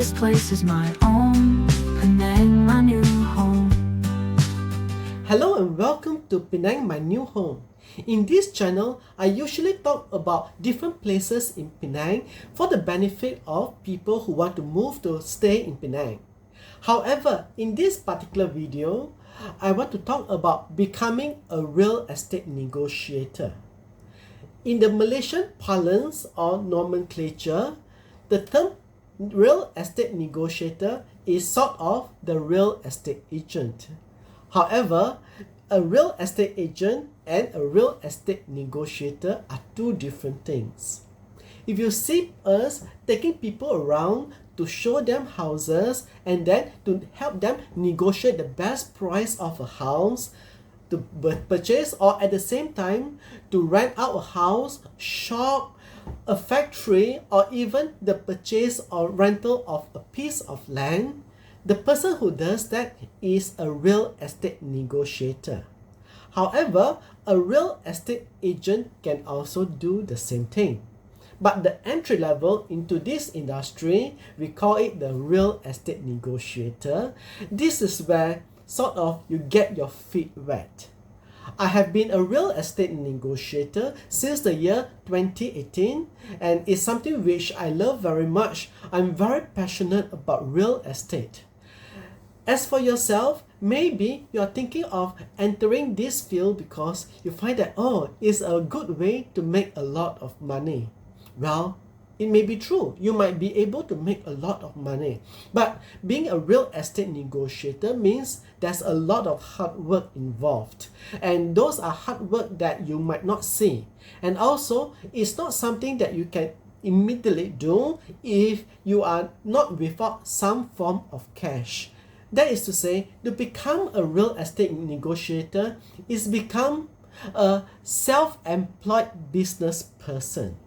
This place is my own, Penang, my new home. Hello and welcome to Penang, my new home. In this channel, I usually talk about different places in Penang for the benefit of people who want to move to stay in Penang. However, in this particular video, I want to talk about becoming a real estate negotiator. In the Malaysian parlance or nomenclature, the term real estate negotiator is sort of the real estate agent. However, a real estate agent and a real estate negotiator are two different things. If you see us taking people around to show them houses and then to help them negotiate the best price of a house to purchase, or at the same time to rent out a house, shop, a factory, or even the purchase or rental of a piece of land, the person who does that is a real estate negotiator. However, a real estate agent can also do the same thing. But the entry level into this industry, we call it the real estate negotiator. This is where sort of you get your feet wet. I have been a real estate negotiator since the year 2018, and it's something which I love very much. I'm very passionate about real estate. As for yourself, maybe you're thinking of entering this field because you find that, it's a good way to make a lot of money. Well, it may be true. You might be able to make a lot of money. But being a real estate negotiator means there's a lot of hard work involved. And those are hard work that you might not see. And also, it's not something that you can immediately do if you are not without some form of cash. That is to say, to become a real estate negotiator is become a self-employed business person.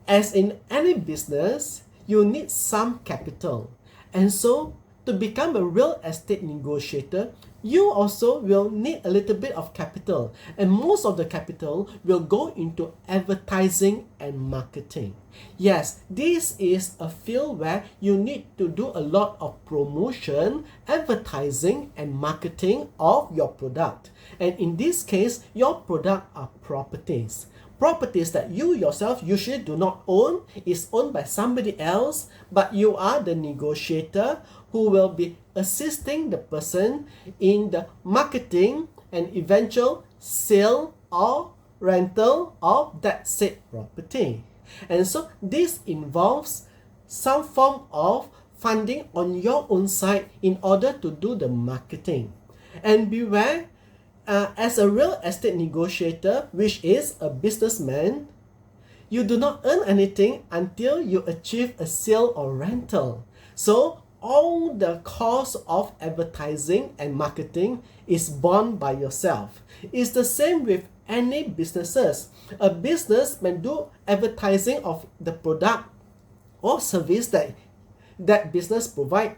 As in any business, you need some capital. And so, to become a real estate negotiator, you also will need a little bit of capital. And most of the capital will go into advertising and marketing. Yes, this is a field where you need to do a lot of promotion, advertising, and marketing of your product. And in this case, your product are properties. Properties that you yourself usually do not own, is owned by somebody else, but you are the negotiator who will be assisting the person in the marketing and eventual sale or rental of that said property. And so this involves some form of funding on your own side in order to do the marketing. And beware, as a real estate negotiator, which is a businessman, you do not earn anything until you achieve a sale or rental. So all the cost of advertising and marketing is borne by yourself. It's the same with any businesses. A business may do advertising of the product or service that business provide.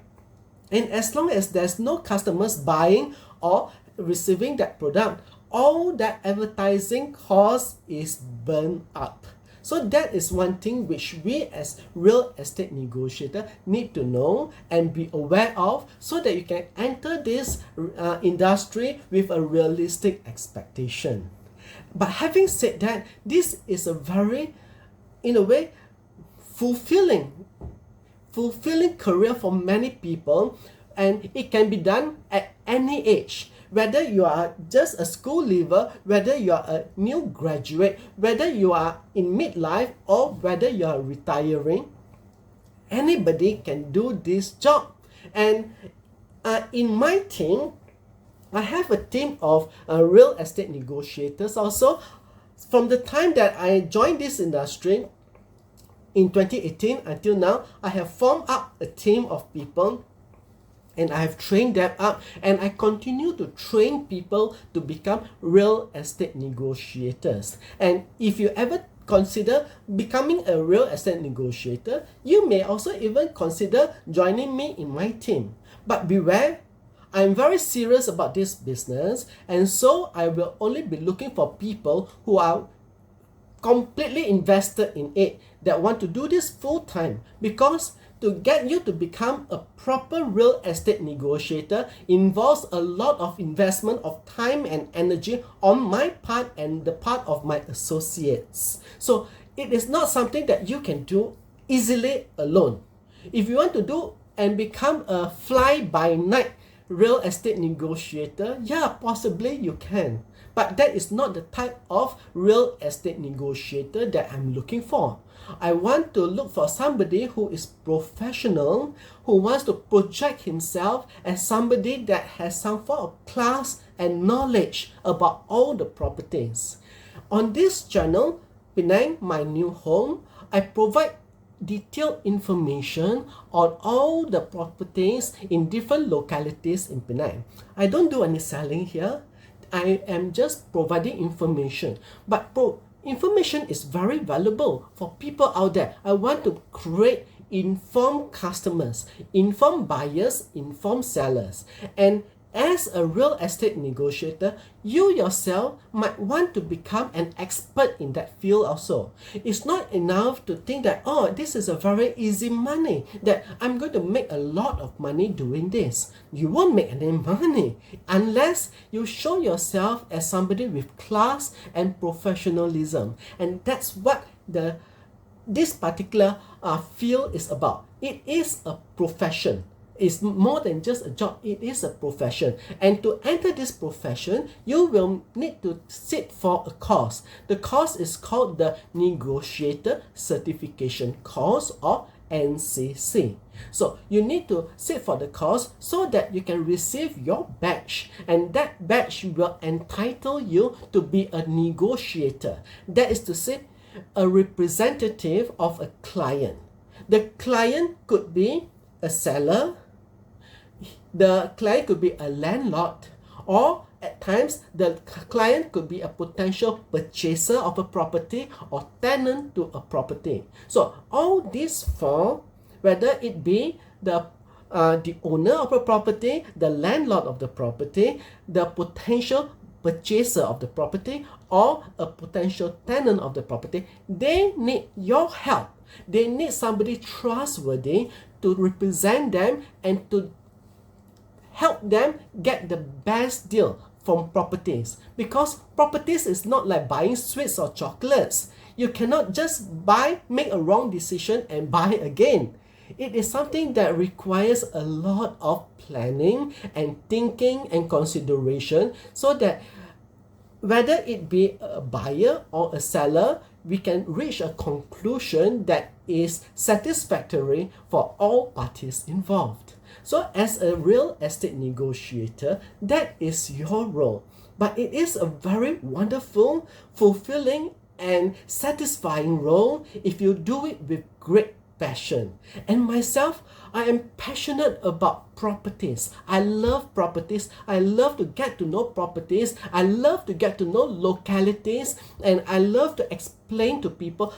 And as long as there's no customers buying or receiving that product, all that advertising cost is burned up. So that is one thing which we as real estate negotiator need to know and be aware of so that you can enter this industry with a realistic expectation. But having said that, this is a very, in a way, fulfilling career for many people, and it can be done at any age. Whether you are just a school leaver, whether you are a new graduate, whether you are in midlife, or whether you are retiring, anybody can do this job. And in my team, I have a team of real estate negotiators also. From the time that I joined this industry in 2018 until now, I have formed up a team of people, and I have trained them up, and I continue to train people to become real estate negotiators. And if you ever consider becoming a real estate negotiator, you may also even consider joining me in my team. But beware, I'm very serious about this business, and so I will only be looking for people who are completely invested in it, that want to do this full time, because to get you to become a proper real estate negotiator involves a lot of investment of time and energy on my part and the part of my associates. So it is not something that you can do easily alone. If you want to do and become a fly-by-night real estate negotiator, yeah, possibly you can. But that is not the type of real estate negotiator that I'm looking for. I want to look for somebody who is professional, who wants to project himself as somebody that has some form of class and knowledge about all the properties. On this channel, Penang, my new home, I provide detailed information on all the properties in different localities in Penang. I don't do any selling here. I am just providing information. But information is very valuable for people out there. I want to create informed customers, informed buyers, informed sellers. And as a real estate negotiator, you yourself might want to become an expert in that field also. It's not enough to think that, oh, this is a very easy money, that I'm going to make a lot of money doing this. You won't make any money unless you show yourself as somebody with class and professionalism. And that's what this particular field is about. It is a profession. It's more than just a job, it is a profession. And to enter this profession, you will need to sit for a course. The course is called the Negotiator Certification Course, or NCC. So you need to sit for the course so that you can receive your badge, and that badge will entitle you to be a negotiator. That is to say, a representative of a client. The client could be a seller, the client could be a landlord, or at times the client could be a potential purchaser of a property or tenant to a property. So all these four, whether it be the owner of a property, the landlord of the property, the potential purchaser of the property, or a potential tenant of the property, they need your help. They need somebody trustworthy to represent them and to help them get the best deal from properties. Because properties is not like buying sweets or chocolates. You cannot just make a wrong decision and buy again. It is something that requires a lot of planning and thinking and consideration, so that whether it be a buyer or a seller, we can reach a conclusion that is satisfactory for all parties involved. So as a real estate negotiator, that is your role. But it is a very wonderful, fulfilling, and satisfying role if you do it with great passion. And myself, I am passionate about properties. I love properties. I love to get to know properties. I love to get to know localities, and I love to explain to people,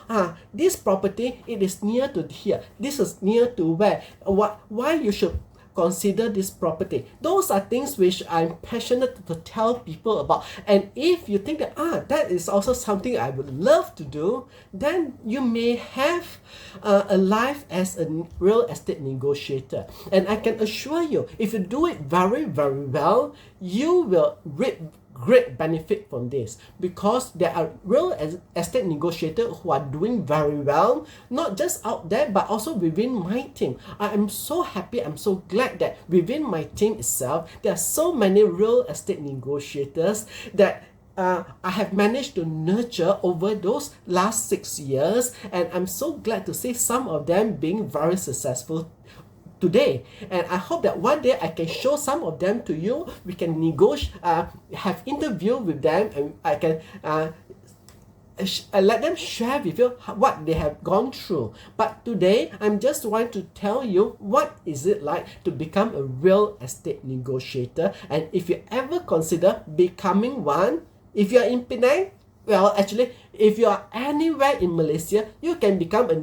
this property, it is near to here. This is near to where. Why you should consider this property. Those are things which I'm passionate to tell people about. And if you think that that is also something I would love to do, then you may have a life as a real estate negotiator. And I can assure you, if you do it very, very well, you will reap great benefit from this, because there are real estate negotiators who are doing very well, not just out there but also within my team. I am so happy, I'm so glad that within my team itself there are so many real estate negotiators that I have managed to nurture over those last 6 years, and I'm so glad to see some of them being very successful today. And I hope that one day I can show some of them to you. We can negotiate, have interview with them, and I can let them share with you what they have gone through. But today, I'm just want to tell you what is it like to become a real estate negotiator. And if you ever consider becoming one, if you are in Penang, well, actually, if you are anywhere in Malaysia, you can become a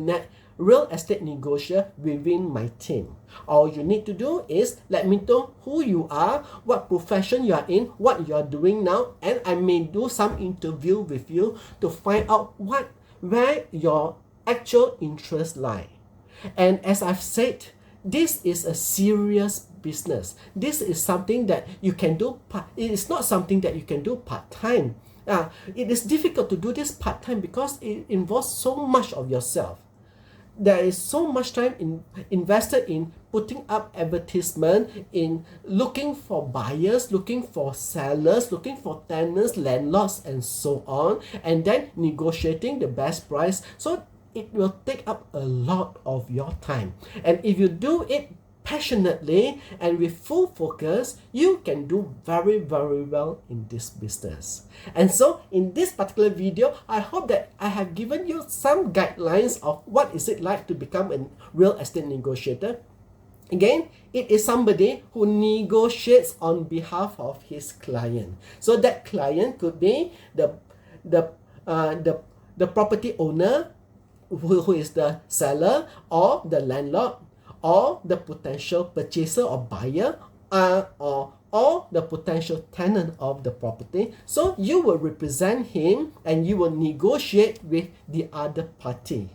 real estate negotiator within my team. All you need to do is let me know who you are, what profession you are in, what you are doing now, and I may do some interview with you to find out where your actual interests lie. And as I've said, this is a serious business. This is something that you can do. It is not something that you can do part-time. It is difficult to do this part-time because it involves so much of yourself. There is so much time invested in putting up advertisement, in looking for buyers, looking for sellers, looking for tenants, landlords, and so on, and then negotiating the best price. So it will take up a lot of your time. And if you do it passionately and with full focus, you can do very, very well in this business. And so in this particular video, I hope that I have given you some guidelines of what is it like to become a real estate negotiator. Again, it is somebody who negotiates on behalf of his client. So that client could be the property owner, who is the seller, or the landlord, or the potential purchaser or buyer, or the potential tenant of the property. So you will represent him and you will negotiate with the other party.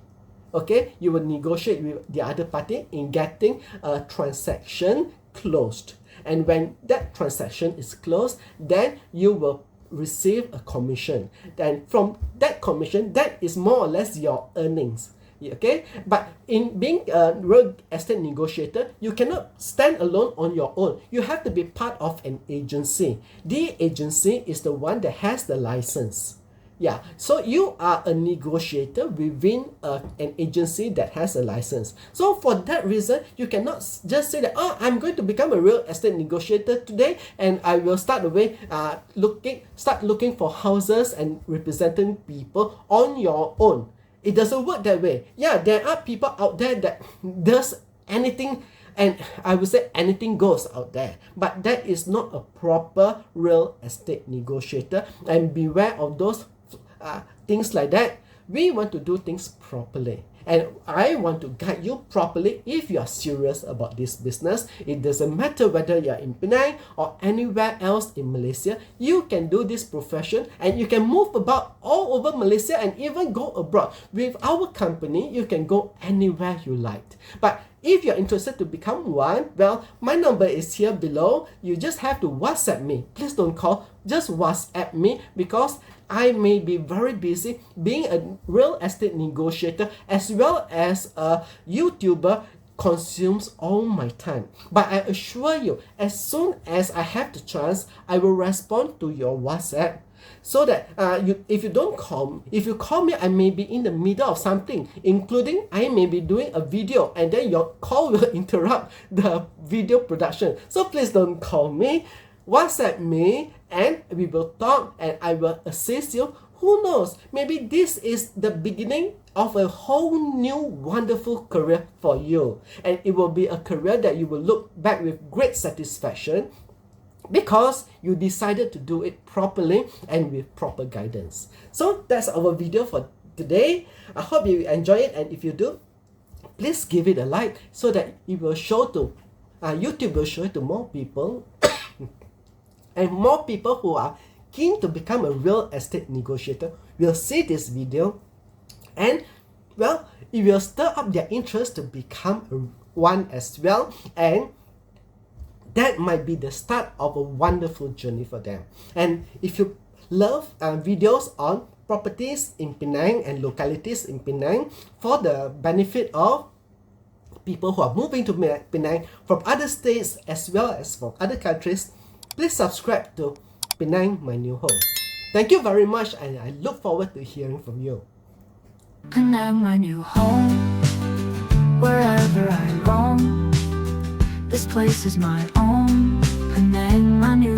Okay, you will negotiate with the other party in getting a transaction closed. And when that transaction is closed, then you will receive a commission. Then from that commission, that is more or less your earnings. Okay, but in being a real estate negotiator, you cannot stand alone on your own. You have to be part of an agency. The agency is the one that has the license. Yeah, so you are a negotiator within an agency that has a license. So for that reason, you cannot just say that, oh, I'm going to become a real estate negotiator today and I will start looking for houses and representing people on your own. It doesn't work that way. Yeah, there are people out there that does anything, and I would say anything goes out there. But that is not a proper real estate negotiator. And beware of those things like that. We want to do things properly. And I want to guide you properly if you are serious about this business. It doesn't matter whether you are in Penang or anywhere else in Malaysia. You can do this profession and you can move about all over Malaysia and even go abroad. With our company, you can go anywhere you like. But if you're interested to become one, well, my number is here below. You just have to WhatsApp me. Please don't call, just WhatsApp me, because I may be very busy. Being a real estate negotiator as well as a YouTuber consumes all my time. But I assure you, as soon as I have the chance, I will respond to your WhatsApp. So that if you call me, I may be in the middle of something, including I may be doing a video and then your call will interrupt the video production. So please don't call me, WhatsApp me, and we will talk and I will assist you. Who knows, maybe this is the beginning of a whole new wonderful career for you, and it will be a career that you will look back with great satisfaction, because you decided to do it properly and with proper guidance. So that's our video for today. I hope you enjoy it, and if you do, please give it a like so that it will show to YouTube will show it to more people and more people who are keen to become a real estate negotiator will see this video, and well, it will stir up their interest to become one as well, and that might be the start of a wonderful journey for them. And if you love videos on properties in Penang and localities in Penang for the benefit of people who are moving to Penang from other states as well as from other countries, please subscribe to Penang, my new home. Thank you very much, and I look forward to hearing from you. Penang, my new home. Wherever I roam, this place is my own. Penang, my new